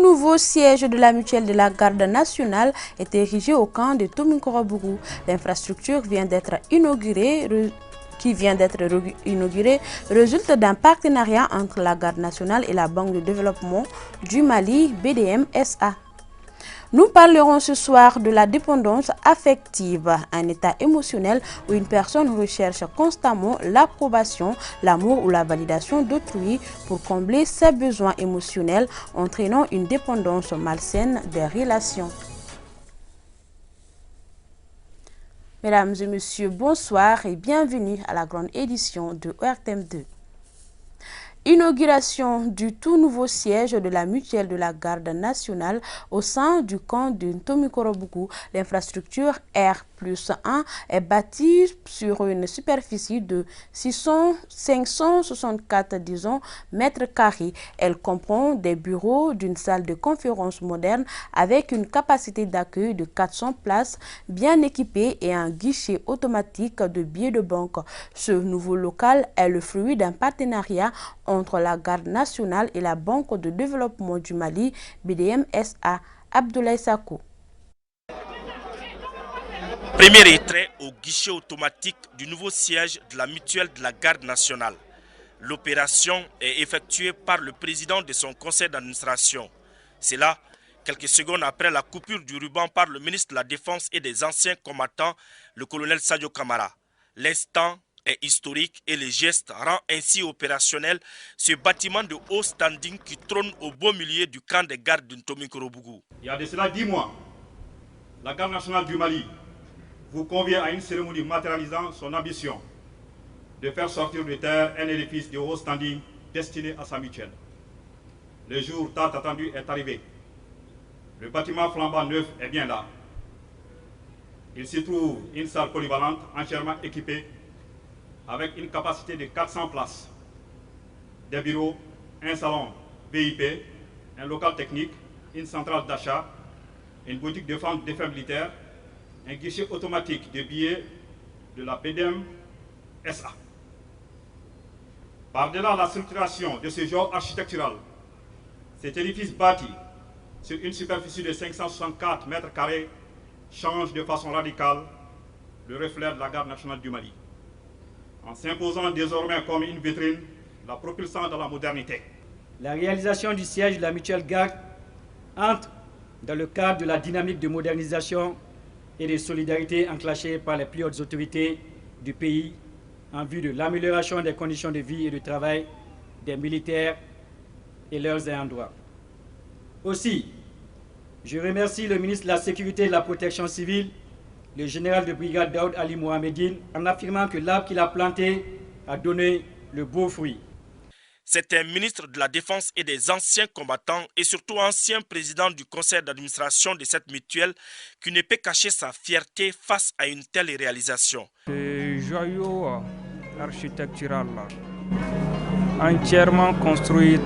tout nouveau siège de la mutuelle de la garde nationale est érigé au camp de Tomikorobougou. L'infrastructure vient d'être inaugurée. Résulte d'un partenariat entre la garde nationale et la Banque de développement du Mali, BDM SA. Nous parlerons ce soir de la dépendance affective, un état émotionnel où une personne recherche constamment l'approbation, l'amour ou la validation d'autrui pour combler ses besoins émotionnels, entraînant une dépendance malsaine des relations. Mesdames et messieurs, bonsoir et bienvenue à la grande édition de ORTM2. Inauguration du tout nouveau siège de la mutuelle de la garde nationale au sein du camp de Tomikorobougou. L'infrastructure R+1 est bâtie sur une superficie de 564 mètres carrés. Elle comprend des bureaux d'une salle de conférence moderne avec une capacité d'accueil de 400 places bien équipée et un guichet automatique de billets de banque. Ce nouveau local est le fruit d'un partenariat entre la garde nationale et la Banque de développement du Mali, BDM SA. Abdoulaye Sakou. Premier retrait au guichet automatique du nouveau siège de la mutuelle de la garde nationale. L'opération est effectuée par le président de son conseil d'administration. C'est là, quelques secondes après la coupure du ruban par le ministre de la Défense et des anciens combattants, le colonel Sadio Kamara. L'instant est historique et le geste rend ainsi opérationnel ce bâtiment de haut standing qui trône au beau milieu du camp des gardes de Tomikorobougou. Il y a de cela 10 mois, la garde nationale du Mali vous convient à une cérémonie matérialisant son ambition de faire sortir de terre un édifice de haut standing destiné à sa mutuelle. Le jour tant attendu est arrivé. Le bâtiment flambant neuf est bien là. Il s'y trouve une salle polyvalente entièrement équipée avec une capacité de 400 places, des bureaux, un salon VIP, un local technique, une centrale d'achat, une boutique de vente d'effets militaires, un guichet automatique de billets de la BDM SA. Par-delà la structuration de ce genre architectural, cet édifice bâti sur une superficie de 564 mètres carrés change de façon radicale le reflet de la garde nationale du Mali, en s'imposant désormais comme une vitrine, la propulsant dans la modernité. La réalisation du siège de la mutuelle garde entre dans le cadre de la dynamique de modernisation et de solidarité enclenchée par les plus hautes autorités du pays en vue de l'amélioration des conditions de vie et de travail des militaires et leurs ayants droit. Aussi, je remercie le ministre de la Sécurité et de la Protection civile, le général de brigade Daoud Ali Mohamedine, en affirmant que l'arbre qu'il a planté a donné le beau fruit. C'est un ministre de la Défense et des anciens combattants et surtout ancien président du conseil d'administration de cette mutuelle qui ne peut cacher sa fierté face à une telle réalisation. Ce joyau architectural entièrement construit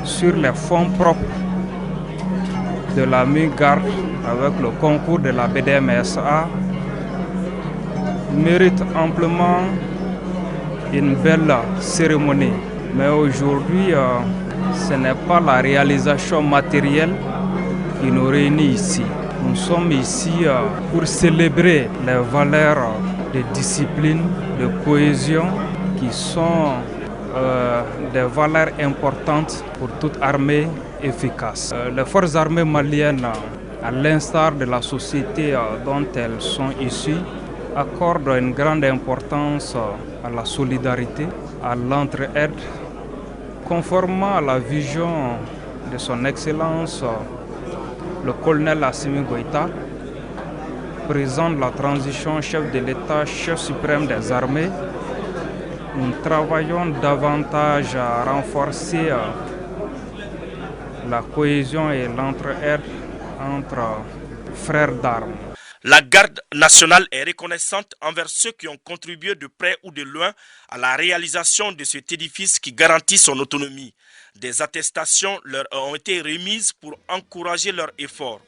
sur les fonds propres de la MUGARD avec le concours de la BDMSA mérite amplement une belle cérémonie. Mais aujourd'hui, ce n'est pas la réalisation matérielle qui nous réunit ici. Nous sommes ici pour célébrer les valeurs de discipline, de cohésion qui sont des valeurs importantes pour toute armée efficace. Les forces armées maliennes, à l'instar de la société dont elles sont issues, accordent une grande importance à la solidarité, à l'entraide, conformément à la vision de son Excellence, le colonel Assimi Goïta, président de la transition, chef de l'État, chef suprême des armées. Nous travaillons davantage à renforcer la cohésion et l'entraide entre frères d'armes. La garde nationale est reconnaissante envers ceux qui ont contribué de près ou de loin à la réalisation de cet édifice qui garantit son autonomie. Des attestations leur ont été remises pour encourager leurs efforts.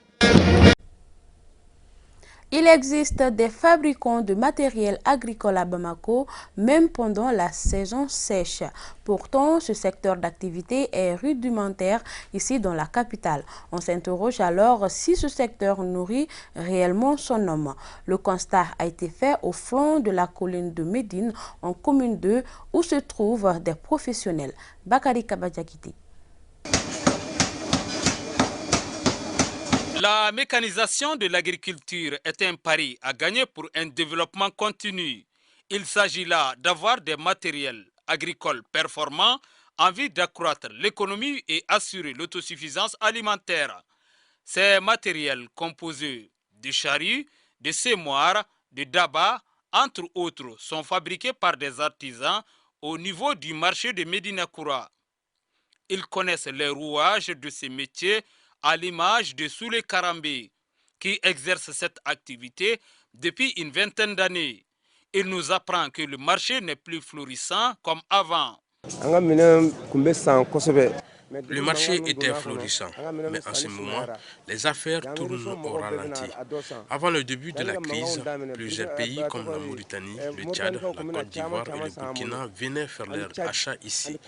Il existe des fabricants de matériel agricole à Bamako, même pendant la saison sèche. Pourtant, ce secteur d'activité est rudimentaire ici dans la capitale. On s'interroge alors si ce secteur nourrit réellement son homme. Le constat a été fait au flanc de la colline de Médine, en commune 2, où se trouvent des professionnels. Bakari Kabadjakiti. La mécanisation de l'agriculture est un pari à gagner pour un développement continu. Il s'agit là d'avoir des matériels agricoles performants en vue d'accroître l'économie et assurer l'autosuffisance alimentaire. Ces matériels composés de charrues, de semoirs, de dabas, entre autres, sont fabriqués par des artisans au niveau du marché de Médina Koura. Ils connaissent les rouages de ces métiers à l'image de Soulé Karambé, qui exerce cette activité depuis une vingtaine d'années. Il nous apprend que le marché n'est plus florissant comme avant. Le marché était florissant, mais en ce moment, les affaires tournent au ralenti. Avant le début de la crise, plusieurs pays comme la Mauritanie, le Tchad, la Côte d'Ivoire et le Burkina venaient faire leurs achats ici.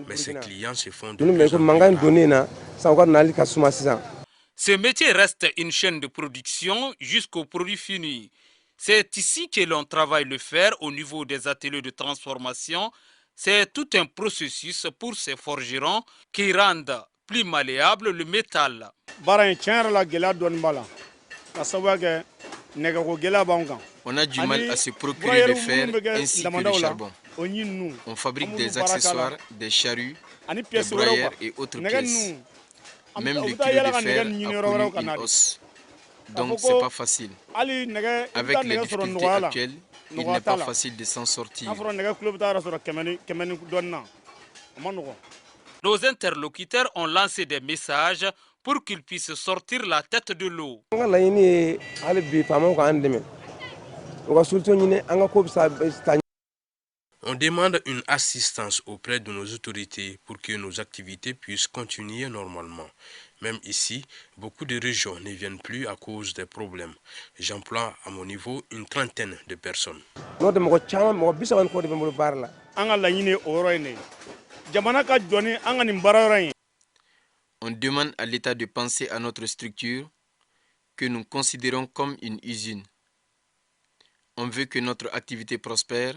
Mais ces clients se font de plus en plus. Ce métier reste une chaîne de production jusqu'au produit fini. C'est ici que l'on travaille le fer au niveau des ateliers de transformation. C'est tout un processus pour ces forgerons qui rendent plus malléable le métal. On a du mal à se procurer le fer ainsi que le charbon. On fabrique des accessoires, des charrues, des broyeurs et autres pièces. Même le kilo de fer a connu une hausse. Donc c'est pas facile. Avec les difficultés actuelles, il n'est pas facile de s'en sortir. Nos interlocuteurs ont lancé des messages pour qu'ils puissent sortir la tête de l'eau. On demande une assistance auprès de nos autorités pour que nos activités puissent continuer normalement. Même ici, beaucoup de régions ne viennent plus à cause des problèmes. J'emploie à mon niveau une trentaine de personnes. On demande à l'État de penser à notre structure que nous considérons comme une usine. On veut que notre activité prospère,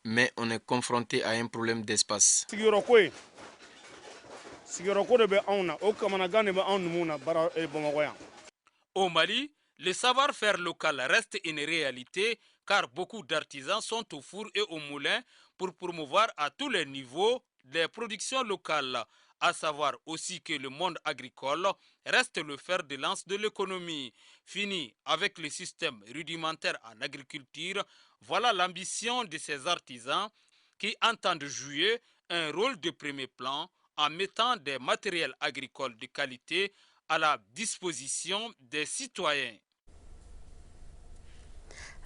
mais on est confronté à un problème d'espace. Au Mali, le savoir-faire local reste une réalité car beaucoup d'artisans sont au four et au moulin pour promouvoir à tous les niveaux les productions locales. À savoir aussi que le monde agricole reste le fer de lance de l'économie. Fini avec le système rudimentaire en agriculture, voilà l'ambition de ces artisans qui entendent jouer un rôle de premier plan en mettant des matériels agricoles de qualité à la disposition des citoyens.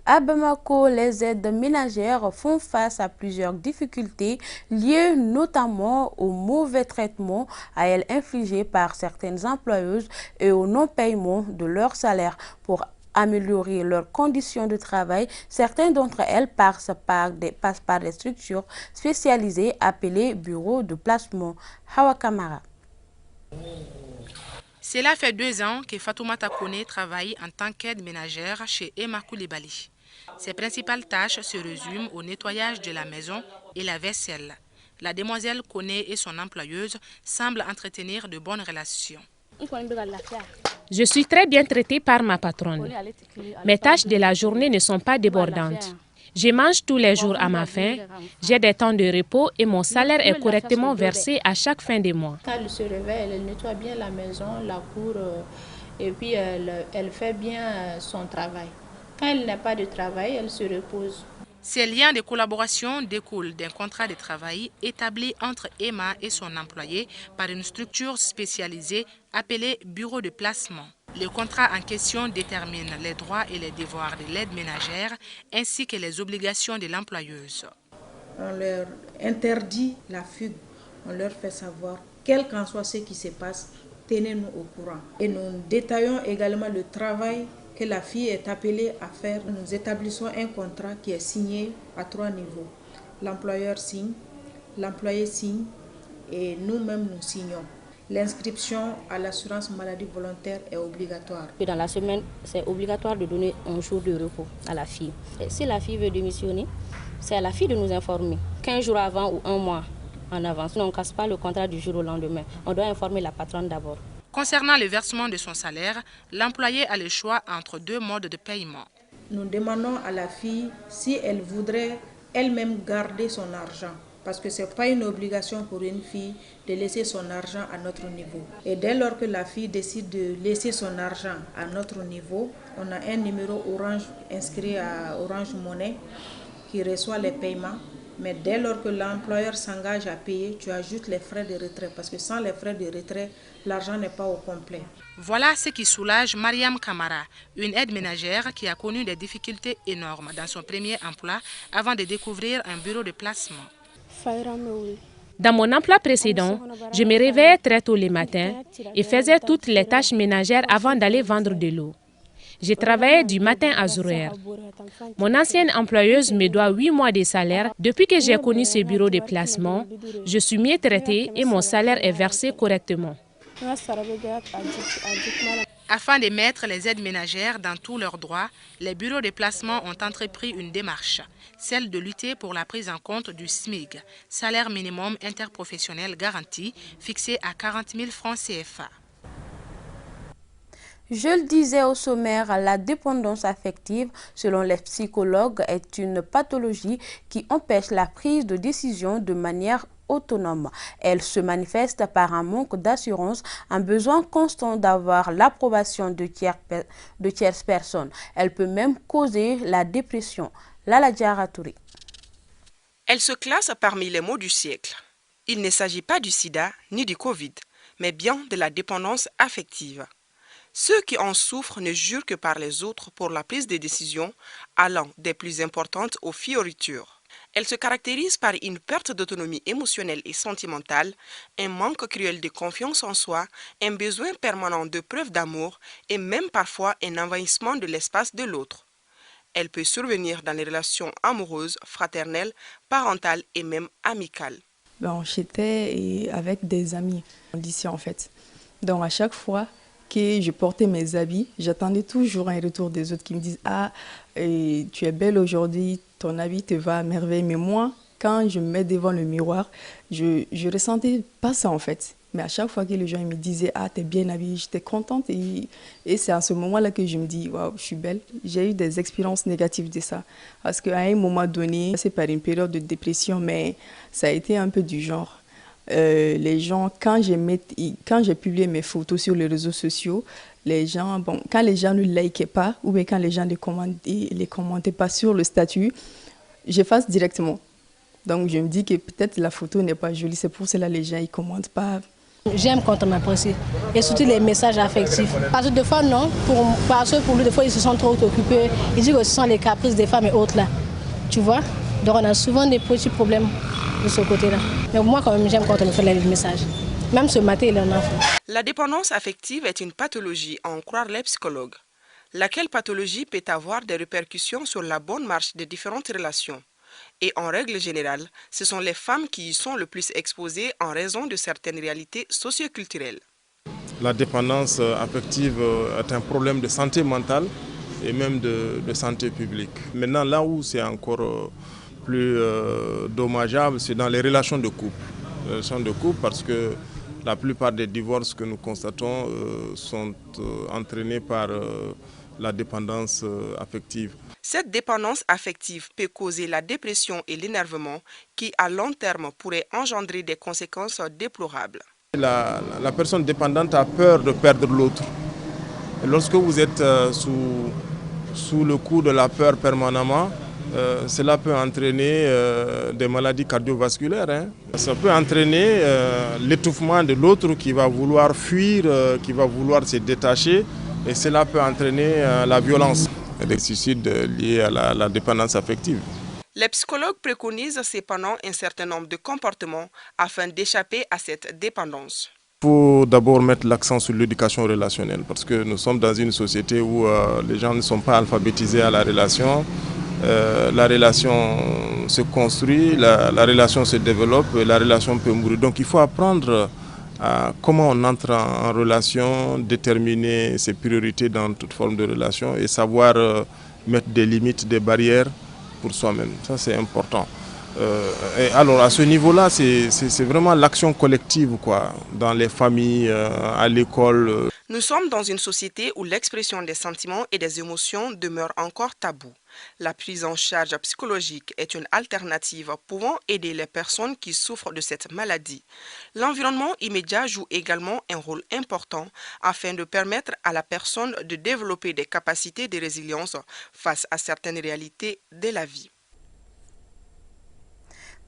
À Bamako, les aides ménagères font face à plusieurs difficultés liées notamment au mauvais traitement à elles infligé par certaines employeuses et au non-paiement de leur salaire. Pour améliorer leurs conditions de travail, certaines d'entre elles passent par des structures spécialisées appelées bureaux de placement. Hawa Kamara. Cela fait 2 ans que Fatoumata Kone travaille en tant qu'aide ménagère chez Emma Koulibaly. Ses principales tâches se résument au nettoyage de la maison et la vaisselle. La demoiselle Kone et son employeuse semblent entretenir de bonnes relations. Je suis très bien traitée par ma patronne. Mes tâches de la journée ne sont pas débordantes. Je mange tous les jours à ma faim, j'ai des temps de repos et mon salaire est correctement versé à chaque fin de mois. Quand elle se réveille, elle nettoie bien la maison, la cour et puis elle fait bien son travail. Quand elle n'a pas de travail, elle se repose. Ces liens de collaboration découlent d'un contrat de travail établi entre Emma et son employé par une structure spécialisée appelée bureau de placement. Le contrat en question détermine les droits et les devoirs de l'aide ménagère ainsi que les obligations de l'employeuse. On leur interdit la fugue, on leur fait savoir, quel qu'en soit ce qui se passe, tenez-nous au courant. Et nous détaillons également le travail que la fille est appelée à faire. Nous établissons un contrat qui est signé à 3 niveaux. L'employeur signe, l'employé signe et nous-mêmes nous signons. L'inscription à l'assurance maladie volontaire est obligatoire. Dans la semaine, c'est obligatoire de donner un jour de repos à la fille. Et si la fille veut démissionner, c'est à la fille de nous informer 15 jours avant ou 1 mois en avance. On ne casse pas le contrat du jour au lendemain. On doit informer la patronne d'abord. Concernant le versement de son salaire, l'employé a le choix entre 2 modes de paiement. Nous demandons à la fille si elle voudrait elle-même garder son argent. Parce que ce n'est pas une obligation pour une fille de laisser son argent à notre niveau. Et dès lors que la fille décide de laisser son argent à notre niveau, on a un numéro Orange inscrit à Orange Money qui reçoit les paiements. Mais dès lors que l'employeur s'engage à payer, tu ajoutes les frais de retrait. Parce que sans les frais de retrait, l'argent n'est pas au complet. Voilà ce qui soulage Mariam Kamara, une aide ménagère qui a connu des difficultés énormes dans son premier emploi avant de découvrir un bureau de placement. Dans mon emploi précédent, je me réveillais très tôt les matins et faisais toutes les tâches ménagères avant d'aller vendre de l'eau. Je travaillais du matin à 0h. Mon ancienne employeuse me doit 8 mois de salaire. Depuis que j'ai connu ce bureau de placement, je suis mieux traitée et mon salaire est versé correctement. Afin de mettre les aides ménagères dans tous leurs droits, les bureaux de placement ont entrepris une démarche, celle de lutter pour la prise en compte du SMIG, salaire minimum interprofessionnel garanti, fixé à 40 000 francs CFA. Je le disais au sommaire, la dépendance affective, selon les psychologues, est une pathologie qui empêche la prise de décision de manière autonome. Elle se manifeste par un manque d'assurance, un besoin constant d'avoir l'approbation de tierces personnes. Elle peut même causer la dépression. Lala Diaratouri. Elle se classe parmi les maux du siècle. Il ne s'agit pas du sida ni du Covid, mais bien de la dépendance affective. Ceux qui en souffrent ne jurent que par les autres pour la prise de décisions, allant des plus importantes aux fioritures. Elle se caractérise par une perte d'autonomie émotionnelle et sentimentale, un manque cruel de confiance en soi, un besoin permanent de preuves d'amour et même parfois un envahissement de l'espace de l'autre. Elle peut survenir dans les relations amoureuses, fraternelles, parentales et même amicales. J'étais avec des amis au lycée en fait. Donc à chaque fois que je portais mes habits, j'attendais toujours un retour des autres qui me disent « Ah, tu es belle aujourd'hui, ton habit te va à merveille. » Mais moi, quand je me mets devant le miroir, je ressentais pas ça en fait. Mais à chaque fois que les gens me disaient « Ah, t'es bien habillée », j'étais contente. Et c'est à ce moment-là que je me dis « Waouh, je suis belle ». J'ai eu des expériences négatives de ça. Parce qu'à un moment donné, c'est par une période de dépression, mais ça a été un peu du genre. Les gens, quand j'ai publié mes photos sur les réseaux sociaux, les gens, quand les gens ne likaient pas ou bien quand les gens ne les commentaient pas sur le statut, j'efface directement. Donc je me dis que peut-être la photo n'est pas jolie, c'est pour cela que les gens ne commentent pas. J'aime quand on m'apprécie et surtout les messages affectifs. Parce que des fois non, parce que pour lui des fois ils se sont trop occupés, ils disent que ce sont les caprices des femmes et autres là, tu vois. Donc on a souvent des petits problèmes de ce côté-là. Mais moi quand même j'aime quand on me fait les messages. Même ce matin il en a fait. La dépendance affective est une pathologie à en croire les psychologues. Laquelle pathologie peut avoir des répercussions sur la bonne marche des différentes relations. Et en règle générale, ce sont les femmes qui y sont le plus exposées en raison de certaines réalités socioculturelles. La dépendance affective est un problème de santé mentale et même de santé publique. Maintenant, là où c'est encore plus dommageable, c'est dans les relations de couple. Les relations de couple parce que la plupart des divorces que nous constatons sont entraînés par la dépendance affective. Cette dépendance affective peut causer la dépression et l'énervement qui, à long terme, pourraient engendrer des conséquences déplorables. La personne dépendante a peur de perdre l'autre. Lorsque vous êtes sous le coup de la peur permanemment, cela peut entraîner des maladies cardiovasculaires. Ça peut entraîner l'étouffement de l'autre qui va vouloir fuir, qui va vouloir se détacher, et cela peut entraîner la violence. Des suicides liés à la dépendance affective. Les psychologues préconisent cependant un certain nombre de comportements afin d'échapper à cette dépendance. faut d'abord mettre l'accent sur l'éducation relationnelle parce que nous sommes dans une société où les gens ne sont pas alphabétisés à la relation. La relation se construit, la relation se développe, et la relation peut mourir. Donc il faut apprendre comment on entre en relation, déterminer ses priorités dans toute forme de relation et savoir mettre des limites, des barrières pour soi-même. Ça c'est important. Et alors à ce niveau-là, c'est vraiment l'action collective quoi, dans les familles, à l'école. Nous sommes dans une société où l'expression des sentiments et des émotions demeure encore tabou. La prise en charge psychologique est une alternative pouvant aider les personnes qui souffrent de cette maladie. L'environnement immédiat joue également un rôle important afin de permettre à la personne de développer des capacités de résilience face à certaines réalités de la vie.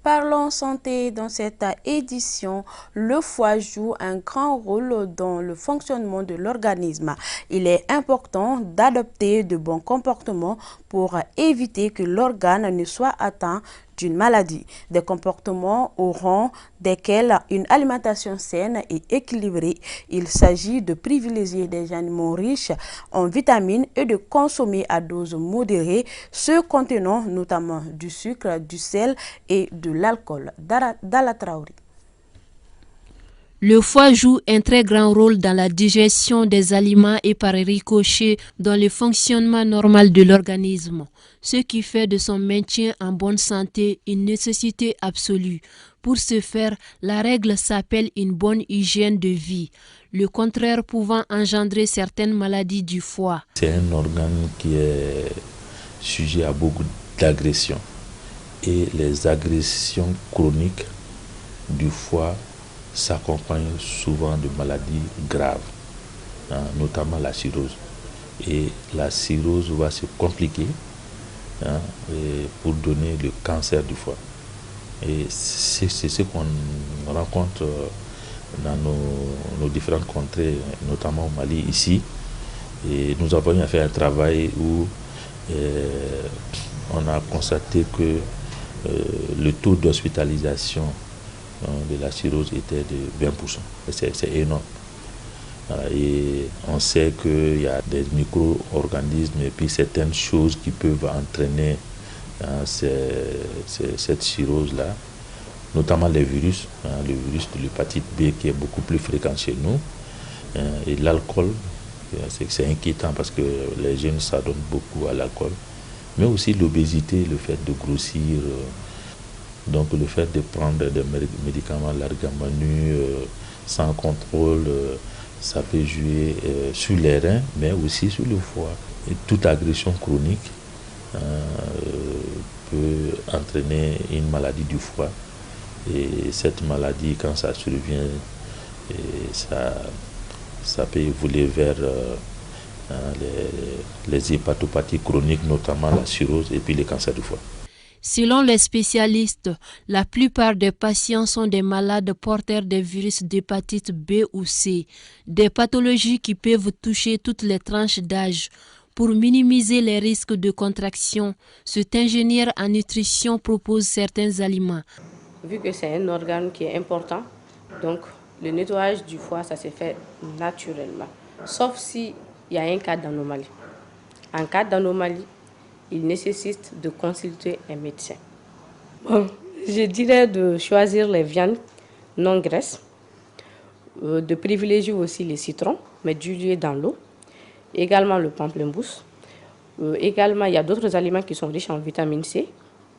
Parlons santé. Dans cette édition, le foie joue un grand rôle dans le fonctionnement de l'organisme. Il est important d'adopter de bons comportements pour éviter que l'organe ne soit atteint d'une maladie. Des comportements au rang desquels une alimentation saine et équilibrée. Il s'agit de privilégier des aliments riches en vitamines et de consommer à dose modérée ceux contenant notamment du sucre, du sel et de l'alcool. Dala Traoré. Le foie joue un très grand rôle dans la digestion des aliments et par ricochet dans le fonctionnement normal de l'organisme, ce qui fait de son maintien en bonne santé une nécessité absolue. Pour ce faire, la règle s'appelle une bonne hygiène de vie, le contraire pouvant engendrer certaines maladies du foie. C'est un organe qui est sujet à beaucoup d'agressions et les agressions chroniques du foie s'accompagne souvent de maladies graves, notamment la cirrhose. Et la cirrhose va se compliquer pour donner le cancer du foie. Et c'est ce qu'on rencontre dans nos différentes contrées, notamment au Mali, ici. Et nous avons fait un travail où on a constaté que le taux d'hospitalisation de la cirrhose était de 20%. C'est énorme. Et on sait qu'il y a des micro-organismes et puis certaines choses qui peuvent entraîner cette cirrhose-là, notamment les virus, le virus de l'hépatite B qui est beaucoup plus fréquent chez nous, et l'alcool, c'est inquiétant parce que les jeunes s'adonnent beaucoup à l'alcool, mais aussi l'obésité, le fait de grossir. Donc le fait de prendre des médicaments largement nus, sans contrôle, ça peut jouer sur les reins, mais aussi sur le foie. Et toute agression chronique peut entraîner une maladie du foie. Et cette maladie, quand ça survient, ça peut évoluer vers les hépatopathies chroniques, notamment la cirrhose et puis les cancers du foie. Selon les spécialistes, la plupart des patients sont des malades porteurs des virus d'hépatite B ou C, des pathologies qui peuvent toucher toutes les tranches d'âge. Pour minimiser les risques de contraction, cet ingénieur en nutrition propose certains aliments. Vu que c'est un organe qui est important, donc le nettoyage du foie, ça se fait naturellement, sauf s'il y a un cas d'anomalie. En cas d'anomalie, il nécessite de consulter un médecin. Bon, je dirais de choisir les viandes non graisses, de privilégier aussi les citrons, mais dilués dans l'eau, également le pamplemousse. Également, il y a d'autres aliments qui sont riches en vitamine C,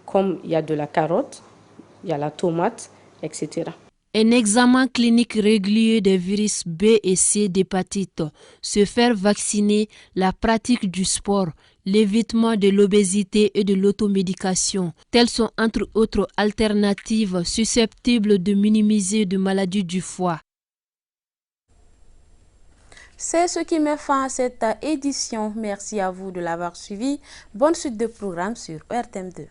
comme il y a de la carotte, il y a la tomate, etc. Un examen clinique régulier des virus B et C d'hépatite, se faire vacciner, la pratique du sport, l'évitement de l'obésité et de l'automédication. Telles sont entre autres alternatives susceptibles de minimiser de maladies du foie. C'est ce qui met fin à cette édition. Merci à vous de l'avoir suivi. Bonne suite de programme sur RTM2.